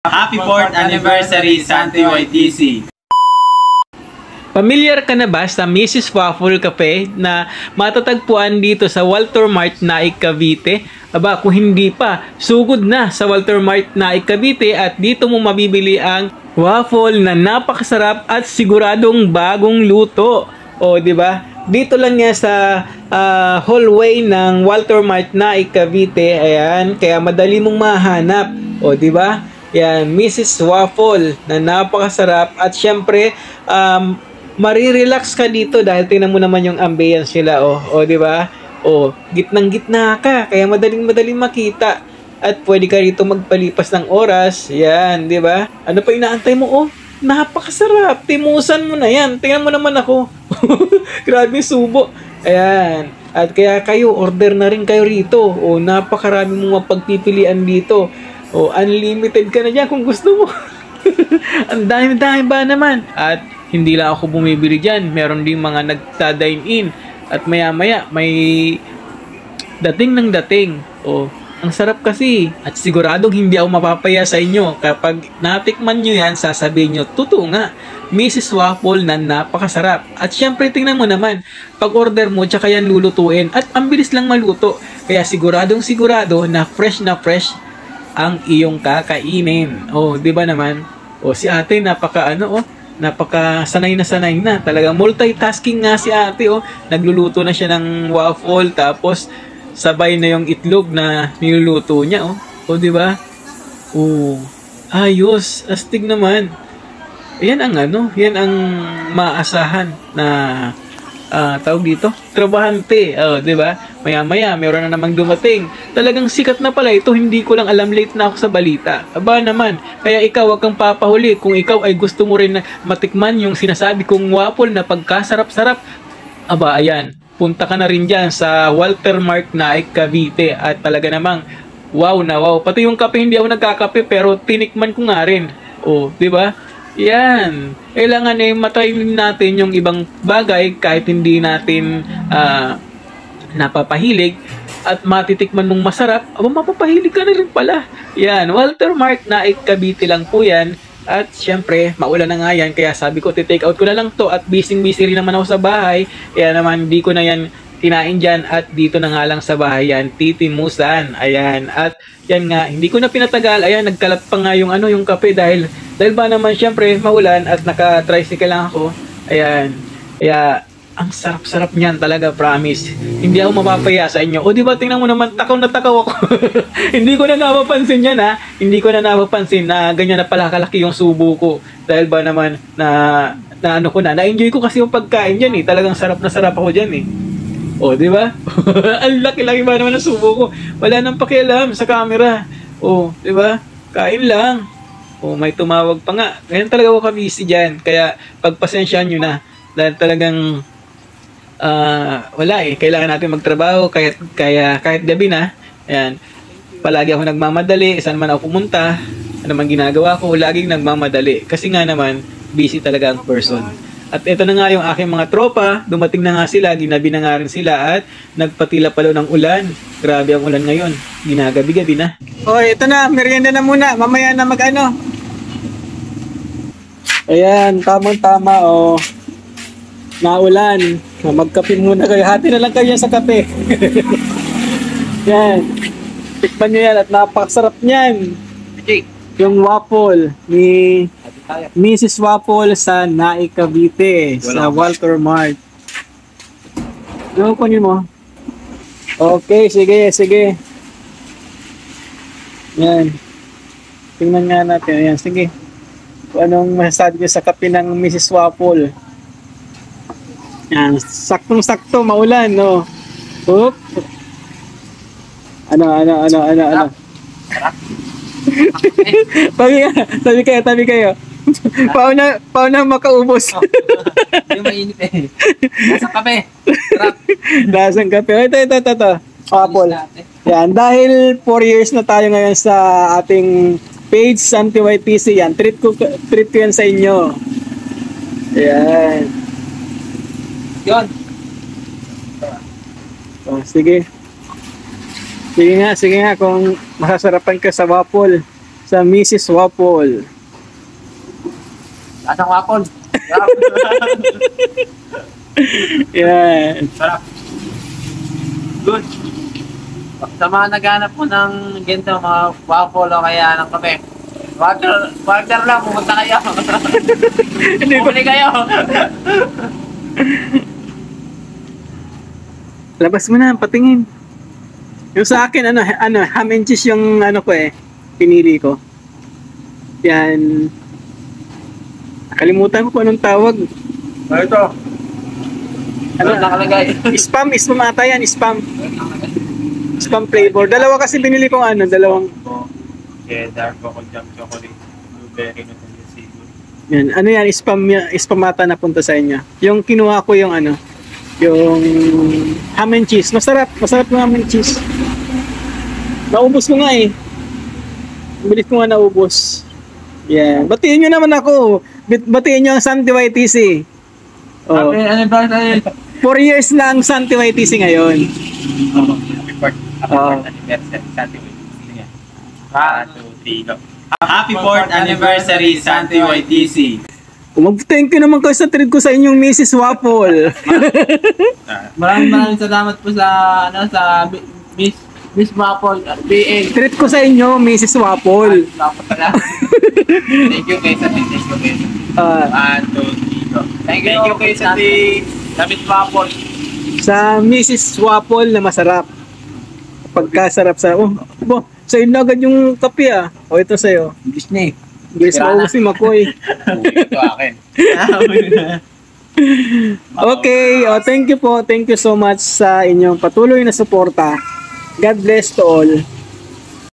Happy 4th Anniversary, Santi YTC! Pamilyar ka na ba sa Mrs. Waffle Cafe na matatagpuan dito sa Walter Mart, Naik, Cavite? Aba, kung hindi pa, sugod na sa Walter Mart, Naik, Cavite at dito mo mabibili ang waffle na napakasarap at siguradong bagong luto. O, di ba? Dito lang yan sa hallway ng Walter Mart, Naik, Cavite. Ayan, kaya madali mong mahanap. O, di ba? Yan, Mrs. Waffle na napakasarap at syempre marirelax ka dito dahil tingnan mo naman yung ambience nila o di ba? Gitnang-gitna ka kaya madaling makita at pwede ka rito magpalipas ng oras. Yan, di ba? Ano pa inaantay mo? Napakasarap. Timusan mo na yan. Tingnan mo naman ako. Grabe subo. Ayan. At kaya kayo order na rin kayo rito. Napakarami mong mapagpipilian dito. Unlimited ka na dyan kung gusto mo. Ang dami-dami ba naman? At hindi lang ako bumibili dyan. Meron din mga nagta-dine in. At maya-maya may dating ng dating. Ang sarap kasi. At siguradong hindi ako mapapaya sa inyo. Kapag natikman nyo yan, sasabihin nyo, totoo nga, Mrs. Waffle na napakasarap. At syempre, tingnan mo naman, pag order mo, tsaka yan lulutuin. At ang bilis lang maluto. Kaya siguradong sigurado na fresh ang iyong kakainin. Di ba naman? Si ate napaka sanay na. Talagang multitasking nga si ate. Nagluluto na siya ng waffle tapos sabay na yung itlog na niluluto niya. Di ba? Ayos, astig naman. Yan ang maasahan na tawag dito, trabahante. Di ba? Maya-maya, meron na namang dumating. Talagang sikat na pala ito, hindi ko lang alam, late na ako sa balita. Aba naman, kaya ikaw wag kang papahuli. Kung ikaw ay gusto mo rin na matikman yung sinasabi kong waffle na pagkasarap-sarap, aba ayan, punta ka na rin dyan sa Walter Mart, Naik, Cavite. At talaga namang, wow na wow. Pati yung kape, hindi ako nagkakape, pero tinikman ko nga rin. Di ba? Yan. Kailangan matry natin yung ibang bagay kahit hindi natin napapahilig at matitikman mong masarap, mapapahilig ka na rin pala. Yan. Walter Mart, Naik, Cavite lang po yan. At syempre, maulan na nga yan. Kaya sabi ko, take out ko na lang to at busy rin naman ako sa bahay. Kaya naman, di ko na yan kinain dyan at dito na nga lang sa bahay yan, titimusan. Ayan. At yan nga, hindi ko na pinatagal. Ayan, nagkalat pa nga yung kape dahil ba naman syempre maulan at naka-tricycle lang ako. Ayan. Kaya ang sarap-sarap niyan talaga, promise. Hindi ako mapapaya sa inyo. Di ba, tingnan mo naman, takaw na takaw ako. Hindi ko na napapansin yan, ha. Hindi ko na napapansin na ganyan na pala kalaki yung subo ko. Dahil ba naman na-enjoy ko kasi yung pagkain yan, Talagang sarap na sarap ako dyan, di ba? Ang laki-laki ba naman ang subo ko? Wala nang pakialam sa camera. Di ba? Kain lang. May tumawag pa nga. Ngayon talaga ako kabisi dyan. Kaya pagpasensyaan nyo na. Dahil talagang wala kailangan natin magtrabaho kahit gabi na. Ayan. Palagi ako nagmamadali. Saan man ako pumunta, ano man ginagawa ko, laging nagmamadali. Kasi nga naman, busy talaga ang person. At ito na nga yung aking mga tropa. Dumating na nga sila, ginabi na nga rin sila at nagpatila pala ng ulan. Grabe ang ulan ngayon. Ginagabi-gabi na. Ito na, merienda na muna. Mamaya na Ayan, tamang-tama naulan. Magkape muna kayo. Hati na lang kayo sa kape. Yan. Tikman nyo yan at napakasarap niyan. Yung waffle ni Mrs. Waffle sa Naik, Cavite. Sa Walter Mart. Kunin mo. Okay, sige. Yan. Tingnan nga natin. Ayan, sige. Kung anong masasabi nyo sa kape ng Mrs. Waffle. Yan, saktong-sakto, maulan, Oop. Ano? Tabi kayo. Paano makaubos? Yung mainit Lasang kape. Sarap. Lasang kape. Ito. Waffle. Yan, dahil 4 years na tayo ngayon sa ating page, Santi YTC. Yan, treat ko yan sa inyo. Yan. Yon. Sige nga kung masasarapan ka sa waffle. sa Mrs. Waffle. Lasang waffle. Yan. Sarap. Good. Sa mga naghanap po ng ganito, mga waffle o kaya ng kape, Wagner lang, pumunta kayo. Bumili kayo. Labas mo na, patingin. Yung sa akin, ham and cheese yung ko pinili ko. Yan. Nakalimutan ko kung anong tawag. Ito. Ano nakalagay? Spam ata yan, spam. Spam flavor. Dalawa kasi binili ko dalawang. Cheddar, coco jam, chocolate, blueberry, Nutella, seafood. Yan, yan, spam ata napunta sa inyo. Yung kinuha ko yung yung ham and cheese. Masarap ng ham and cheese. Naubos ko nga eh. Bilis ko nga naubos. Yan. Batiin nyo naman ako. Batiin nyo ang Santi YTC. Oh. Happy anniversary. 4 years na ang Santi YTC ngayon. Happy fourth anniversary, Santi YTC. 1, 2, 3, go. Happy 4th anniversary, Santi YTC. Thank you naman kayo sa treat ko sa inyong Mrs. Waffle. Maraming salamat po sa Miss Waffle PA. Treat ko sa inyo, Mrs. Waffle. Thank you kay Santi. 1, 2, 3, go. Thank you kay Santi. Miss Waffle. Sa Mrs. Waffle na masarap. Pagkasarap sa sa'yo na agad yung kape O ito sa'yo. English na eh. Guys, maubos si Makoy. Ito akin. Okay, thank you po. Thank you so much sa inyong patuloy na suporta. God bless to all.